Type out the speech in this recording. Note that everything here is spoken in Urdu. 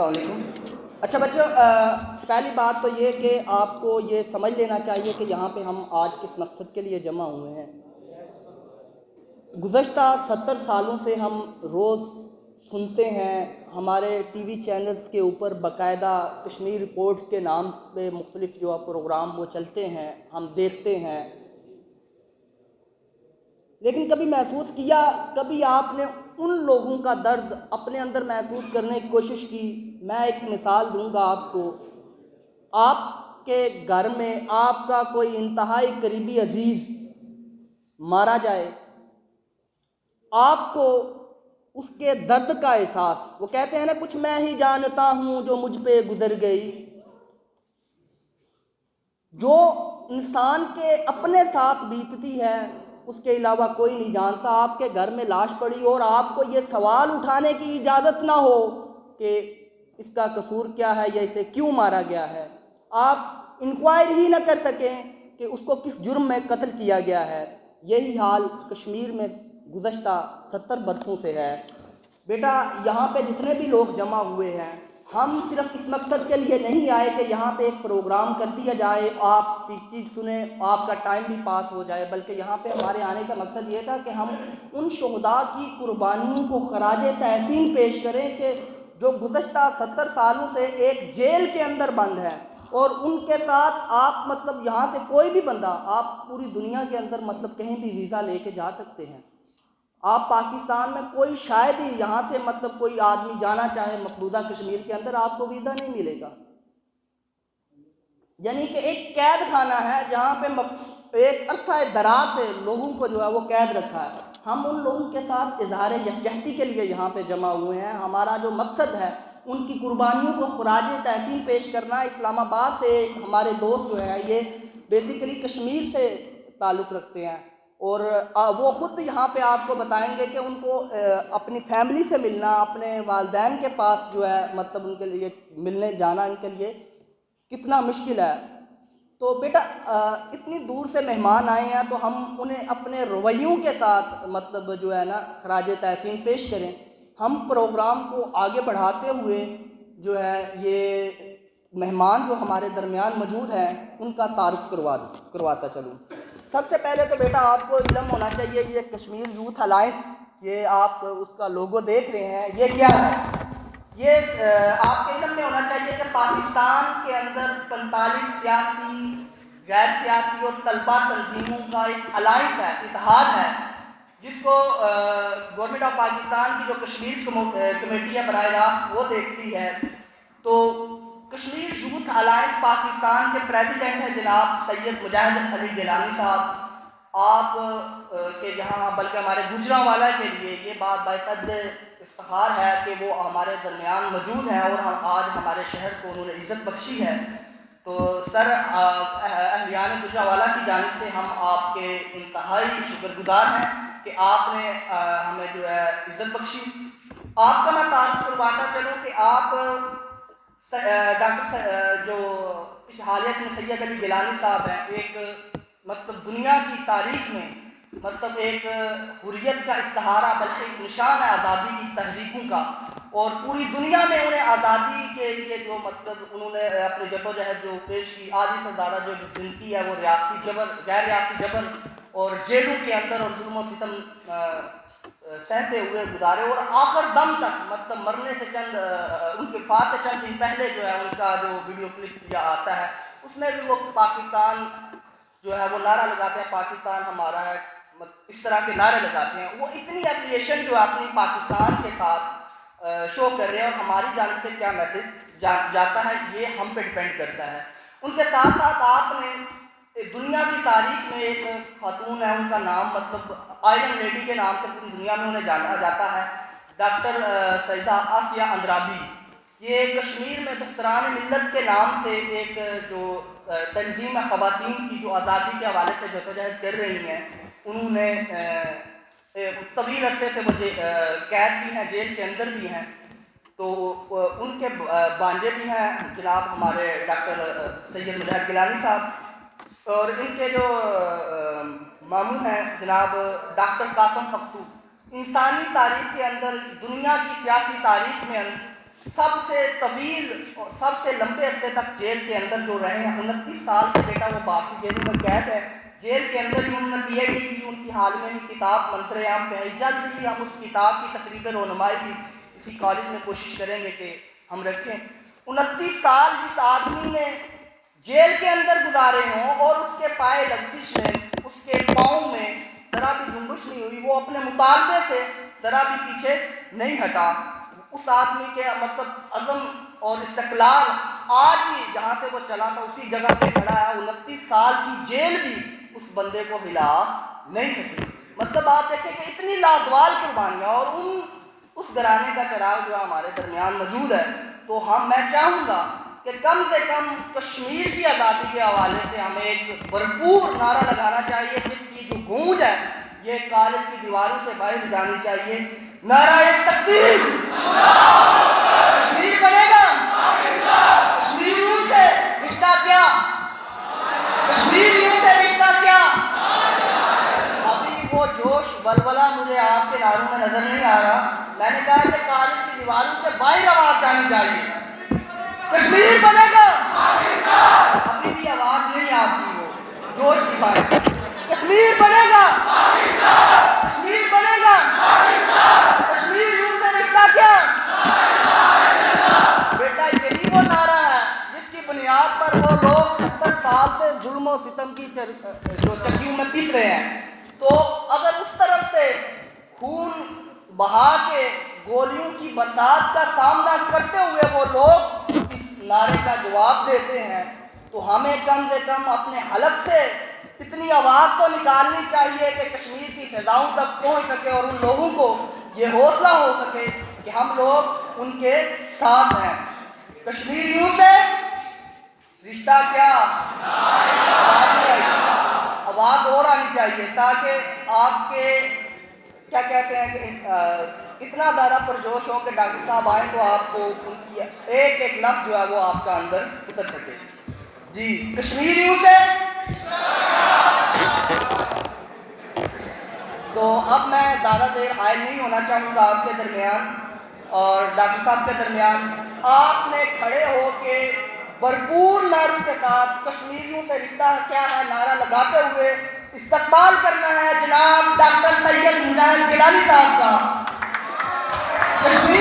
السلام علیکم۔ اچھا بچوں، پہلی بات تو یہ کہ آپ کو یہ سمجھ لینا چاہیے کہ یہاں پہ ہم آج کس مقصد کے لیے جمع ہوئے ہیں۔ گزشتہ 70 سالوں سے ہم روز سنتے ہیں، ہمارے ٹی وی چینلز کے اوپر باقاعدہ کشمیر رپورٹ کے نام پہ مختلف جو پروگرام وہ چلتے ہیں، ہم دیکھتے ہیں، لیکن کبھی محسوس کیا، کبھی آپ نے ان لوگوں کا درد اپنے اندر محسوس کرنے کی کوشش کی؟ میں ایک مثال دوں گا آپ کو۔ آپ کے گھر میں آپ کا کوئی انتہائی قریبی عزیز مارا جائے، آپ کو اس کے درد کا احساس، وہ کہتے ہیں نا کچھ میں ہی جانتا ہوں جو مجھ پہ گزر گئی، جو انسان کے اپنے ساتھ بیتتی ہے اس کے علاوہ کوئی نہیں جانتا۔ آپ کے گھر میں لاش پڑی اور آپ کو یہ سوال اٹھانے کی اجازت نہ ہو کہ اس کا قصور کیا ہے یا اسے کیوں مارا گیا ہے، آپ انکوائر ہی نہ کر سکیں کہ اس کو کس جرم میں قتل کیا گیا ہے۔ یہی حال کشمیر میں گزشتہ 70 برسوں سے ہے۔ بیٹا، یہاں پہ جتنے بھی لوگ جمع ہوئے ہیں، ہم صرف اس مقصد کے لیے نہیں آئے کہ یہاں پہ ایک پروگرام کر دیا جائے، آپ اسپیچز سنیں، آپ کا ٹائم بھی پاس ہو جائے، بلکہ یہاں پہ ہمارے آنے کا مقصد یہ تھا کہ ہم ان شہداء کی قربانیوں کو خراج تحسین پیش کریں کہ جو گزشتہ 70 سالوں سے ایک جیل کے اندر بند ہے، اور ان کے ساتھ آپ یہاں سے کوئی بھی بندہ، آپ پوری دنیا کے اندر کہیں بھی ویزا لے کے جا سکتے ہیں۔ آپ پاکستان میں کوئی شاید ہی یہاں سے کوئی آدمی جانا چاہے مقبوضہ کشمیر کے اندر، آپ کو ویزا نہیں ملے گا۔ یعنی کہ ایک قید خانہ ہے جہاں پہ ایک عرصہ دراز سے لوگوں کو جو ہے وہ قید رکھا ہے۔ ہم ان لوگوں کے ساتھ اظہار یکجہتی کے لیے یہاں پہ جمع ہوئے ہیں۔ ہمارا جو مقصد ہے ان کی قربانیوں کو خراج تحسین پیش کرنا۔ اسلام آباد سے ہمارے دوست جو ہے یہ بیسیکلی کشمیر سے تعلق رکھتے ہیں، اور وہ خود یہاں پہ آپ کو بتائیں گے کہ ان کو اپنی فیملی سے ملنا، اپنے والدین کے پاس جو ہے ان کے لیے ملنے جانا ان کے لیے کتنا مشکل ہے۔ تو بیٹا، اتنی دور سے مہمان آئے ہیں تو ہم انہیں اپنے رویوں کے ساتھ جو ہے نا خراج تحسین پیش کریں۔ ہم پروگرام کو آگے بڑھاتے ہوئے جو ہے یہ مہمان جو ہمارے درمیان موجود ہیں ان کا تعارف کرواتا چلوں۔ سب سے پہلے تو بیٹا آپ کو علم ہونا چاہیے کہ یہ کشمیر یوتھ الائنس، یہ آپ اس کا لوگو دیکھ رہے ہیں، یہ کیا ہے؟ یہ آپ کے علم میں ہونا چاہیے کہ پاکستان کے اندر 45 سیاسی، غیر سیاسی اور طلبہ تنظیموں کا ایک الائنس ہے، اتحاد ہے، جس کو گورنمنٹ آف پاکستان کی جو کشمیر کمیٹی ہے براہ راست وہ دیکھتی ہے۔ تو کشمیر یوتھ الائنس پاکستان کے پریزیڈنٹ ہیں جناب سید مجاہد علی گیلانی صاحب۔ آپ کے یہاں بلکہ ہمارے گوجرانوالہ کے لیے یہ بات باعث افتخار ہے کہ وہ ہمارے درمیان موجود ہیں اور آج ہمارے شہر کو انہوں نے عزت بخشی ہے۔ تو سر، اہلیان گوجرانوالہ کی جانب سے ہم آپ کے انتہائی شکر گزار ہیں کہ آپ نے ہمیں جو ہے عزت بخشی۔ آپ کا میں تعارف کرواتا چلوں کہ آپ ڈاکٹر جو اس حالیت میں سید علی گیلانی صاحب ہیں، ایک دنیا کی تاریخ میں ایک حریت کا استعارہ بلکہ ایک نشان ہے آزادی کی تحریکوں کا، اور پوری دنیا میں انہیں آزادی کے لیے جو انہوں نے اپنی جدوجہد جو پیش کی، آدھی سے زیادہ جو زندگی ہے وہ ریاستی جبر، غیر ریاستی جبر اور جیلوں کے اندر اور ظلم و ستم سہتے ہوئے گزارے، اور آخر دم تک مرنے سے ان کے وفات سے چند دن پہلے جو ہے ان کا جو ویڈیو کلپ آتا ہے اس میں بھی وہ پاکستان جو ہے وہ نعرہ لگاتے ہیں، پاکستان ہمارا ہے، اس طرح کے نعرے لگاتے ہیں۔ وہ اتنی ایفیلیشن جو اپنی پاکستان کے ساتھ شو کر رہے ہیں، اور ہماری جانب سے کیا میسج جاتا ہے یہ ہم پہ ڈپینڈ کرتا ہے۔ ان کے ساتھ ساتھ آپ نے دنیا کی تاریخ میں ایک خاتون ہے، ان کا نام آئرن لیڈی کے نام سے پوری دنیا میں انہیں جانا جاتا ہے، ڈاکٹر سیدہ آسیہ اندرابی۔ یہ کشمیر میں دختران ملت کے نام سے ایک جو تنظیم ہے خواتین کی جو آزادی کے حوالے سے جدوجہد کر رہی ہیں، انہوں نے طویل عرصے سے وہ قید بھی ہیں، جیل کے اندر بھی ہیں۔ تو ان کے بانجے بھی ہیں جناب ہمارے ڈاکٹر سید مجاہد گیلانی صاحب، اور ان کے جو ماموں ہیں جناب ڈاکٹر قاسم پختو۔ انسانی تاریخ کے اندر، دنیا کی سیاسی تاریخ میں سب سے طویل اور سب سے لمبے عرصے تک جیل کے اندر جو رہے ہیں، 29 سال سے بیٹا وہ بھارتی جیلوں میں قید ہے. جیل کے اندر ہی انہوں نے پی ایچ ڈی کی. ان کی حال میں ہی کتاب منظر عام پہ ہے. جلد ہی ہم اس کتاب کی تقریب رونمائی بھی اسی کالج میں کوشش کریں گے کہ ہم رکھیں. 29 سال جس آدمی نے جیل کے اندر گزارے ہوں اور اس کے پائے لغزش میں، اس کے پاؤں میں ذرا بھی جنبش نہیں ہوئی، وہ اپنے مطالبے سے ذرا بھی پیچھے نہیں ہٹا. اس آدمی کے مطلب عزم اور استقلال آج بھی جہاں سے وہ چلا تھا اسی جگہ پہ کھڑا ہے. 29 سال کی جیل بھی اس بندے کو ہلا نہیں سکی. مطلب آپ دیکھیں کہ اتنی لازوال قربانیاں، اور اس گھرانے کا چراغ جو ہمارے درمیان موجود ہے. تو میں چاہوں گا کہ کم سے کم کشمیر کی آزادی کے حوالے سے ہمیں ایک بھرپور نعرہ لگانا چاہیے، جس کی جو گونج ہے یہ کالج کی دیواروں سے باہر جانی چاہیے. نعرہ تکبیر! کشمیر بنے گا، کشمیریوں سے رشتہ کیا، کشمیریوں سے رشتہ کیا. ابھی وہ جوش ولولہ مجھے آپ کے نعروں میں نظر نہیں آ رہا. میں نے کہا کہ کالج کی دیواروں سے باہر آواز جانی چاہیے. کشمیر بنے گا. ابھی بھی آواز نہیں آتی، وہ جوش کی بات. کشمیر بنے گا، کشمیر بنے گا، کشمیریوں سے رشتہ کیا. بیٹا یہی وہ نعرہ ہے جس کی بنیاد پر وہ لوگ 70 سال سے ظلم و ستم کی جو چکیوں میں پیس رہے ہیں. تو اگر اس طرف سے خون بہا کے گولیوں کی برسات کا سامنا کرتے ہوئے وہ لوگ اس نعرے کا جواب دیتے ہیں، تو ہمیں کم سے کم اپنے حلق سے اتنی آواز تو نکالنی چاہیے کہ کشمیر کی فضاؤں تک پہنچ سکے اور ان لوگوں کو یہ حوصلہ ہو سکے کہ ہم لوگ ان کے ساتھ ہیں. کشمیریوں سے رشتہ کیا، آواز اور آنی چاہیے تاکہ آپ کے کیا کہتے ہیں کہ اتنا زیادہ پرجوش ہو کہ ڈاکٹر صاحب آئیں تو آپ کو ان کی ایک ایک لفظ جو ہے وہ آپ کا اندر اتر سکے. جی کشمیریوں سے. تو اب میں زیادہ دیر حائل نہیں ہونا چاہوں گا آپ کے درمیان اور ڈاکٹر صاحب کے درمیان. آپ نے کھڑے ہو کے بھرپور نعروں کے ساتھ کشمیریوں سے رشتہ کیا ہے نعرہ لگاتے ہوئے استقبال کرنا ہے جناب ڈاکٹر سید مجاہد گیلانی صاحب کا. کشمیر